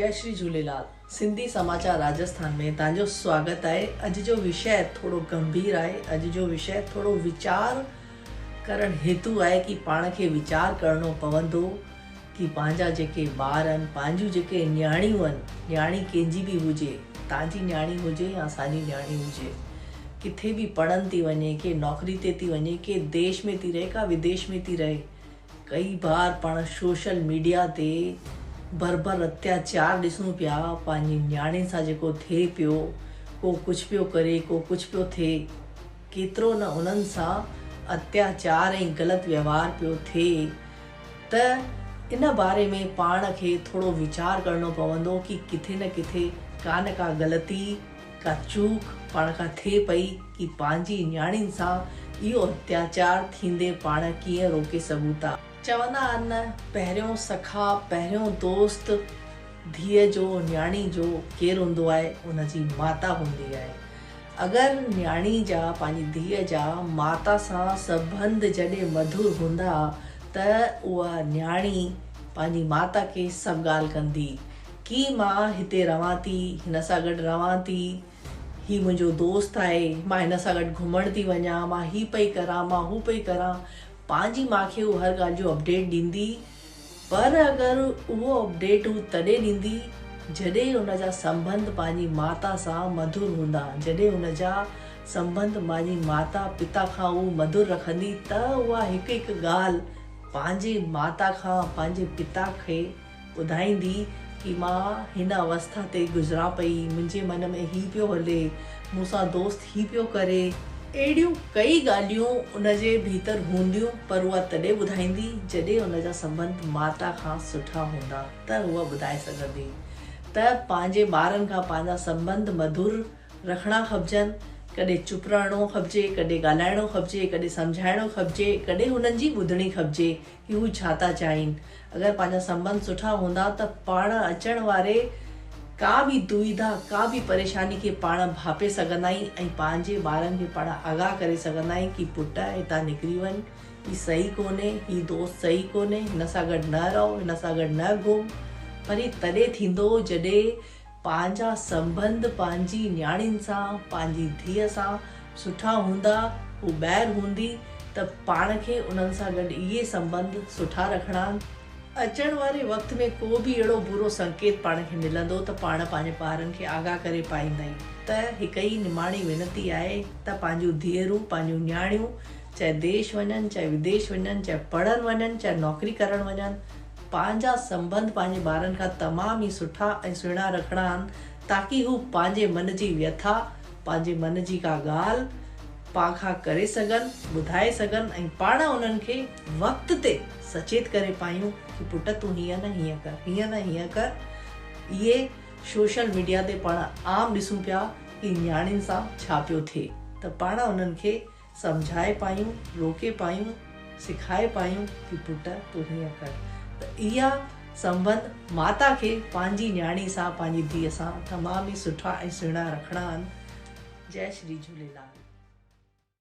जय श्री झूलेलाल। सिंधी समाचार राजस्थान में तव्हांजो स्वागत है। अॼु जो विषय थोड़ो गंभीर है। अॼु जो विषय थोड़ो विचार करण हेतु है कि पाण खे विचार करणो पवंदो कि पंहिंजा जेके ॿार आहिनि, पंहिंजूं जेके न्याणियूं आहिनि, न्याणी कंहिंजी बि हुजे, तव्हांजी न्याणी हुजे या असांजी न्याणी हुजे, किथे भी पढ़न थी वञे, के नौकरी ते थी वञे, के देश में थी रहे, का विदेश में थी रहे, कई बार पाण सोशल मीडिया ते बर्बर अत्याचार ॾिसूं पिया। पंहिंजी न्याणी सां जेको थिए पियो, को कुझु पियो करे, को कुझु पियो थिए, केतिरो न उन्हनि सां अत्याचार ऐं ग़लति व्यवहार पियो थिए। त इन बारे में पाण खे थोड़ो वीचार करणो पवंदो कि किथे न किथे का न का ग़लती, का चूक पाण खां थिए पई कि पंहिंजी न्याणियुनि सां इहो अत्याचार थींदे पाण कीअं रोके सघूं था। चवंदा आहिनि, पहिरियों सखा, पहिरियों दोस्त धीअ जो, न्याणी जो केरु हूंदो आहे? उनजी माता हूंदी आहे। अगरि न्याणी जा, पंहिंजी धीअ जा माता सां संबंध जॾहिं मधुर हूंदा त उहा न्याणी पंहिंजी माता खे सभु ॻाल्हि कंदी कि मां हिते रहां थी, हिन सां गॾु रहां थी, ही मुंहिंजो दोस्त आहे, मां हिन सां गॾु घुमण थी वञा, मां ही पई करां, मां हू पई करां। पंहिंजी माउ खे उहा हर ॻाल्हि जो अपडेट ॾींदी। पर अगरि उहो अपडेट हू तॾहिं ॾींदी जॾहिं हुनजा संबंध पंहिंजी माता सां मधुर हूंदा, जॾहिं हुनजा संबंध पंहिंजी माता पिता खां उहा मधुर रखंदी, त उहा हिकु हिकु ॻाल्हि पंहिंजे माता खां, पंहिंजे पिता खे ॿुधाईंदी कि मां हिन अवस्था ते गुज़रा पई, मुंहिंजे मन में ही पियो हले, मूंसां दोस्त ही पियो करे। अहिड़ियूं कई ॻाल्हियूं उनजे भीतर हूंदियूं, पर उहा तॾहिं ॿुधाईंदी जॾहिं उनजा संबंध माता खां सुठा हूंदा, त उहा ॿुधाए सघंदी। त पंहिंजे ॿारनि खां पंहिंजा संबंध मधुर रखणा खपजनि। कॾहिं चुप रहणो खपजे, कॾहिं ॻाल्हाइणो खपजे, कॾहिं सम्झाइणो खपजे, कॾहिं हुननि जी ॿुधणी खपजे कि हू छा था चाहिनि। अगरि पंहिंजा संबंध सुठा हूंदा त पाण अचण वारे का भी दुविधा, का भी परेशानी खे पाण भापे सघंदा आहियूं ऐं पंहिंजे ॿारनि खे पाण आगाह करे सघंदा आहियूं कि पुट हितां निकिरी वञ, ही सही कोन्हे, ही दोस्त सही कोन्हे, हिन सां गॾु न रहो, हिन सां गॾु न घुम। पर ही तॾहिं थींदो जॾहिं पंहिंजा संबंध पंहिंजी न्याणियुनि सां, पंहिंजी धीअ सां सुठा हूंदा, हू ॿाहिरि हूंदी, त पाण खे उन्हनि सां गॾु इहे संबंध सुठा रखणा। अचण वारे वक़्त में को भी अहिड़ो बुरो संकेत पाण खे मिलंदो त पाण पंहिंजे ॿारनि खे आगाह करे पाईंदा आहियूं। त हिकु ई निमाणी विनती आहे त पंहिंजूं धीअरूं, पंहिंजूं न्याणियूं चाहे देश वञनि, चाहे विदेश वञनि, चाहे पढ़नि वञनि, चाहे नौकरी करणु वञनि, पंहिंजा संबंध पंहिंजे ॿारनि खां तमामु ई सुठा ऐं सुहिणा रखणा आहिनि, ताकी हू पंहिंजे मन जी व्यथा, पंहिंजे मन जी का ॻाल्हि पाण खां करे सघनि, ॿुधाए सघनि ऐं पाण उन्हनि खे वक़्त ते सचेत करे पायूं कि पुट तूं हीअं न हीअं कर, हीअं न हीअं कर। इहे सोशल मीडिया ते पाण आम ॾिसूं पिया कि न्याणियुनि सां छा पियो थिए, त पाण उन्हनि खे सम्झाए पायूं, रोके पायूं, सिखाए पायूं कि पुट तूं हीअं कर। त इहा संबंध माता खे पंहिंजी न्याणी सां, पंहिंजी धीअ सां तमामु ई सुठा ऐं सुहिणा रखणा आहिनि। जय श्री झूलेलाल।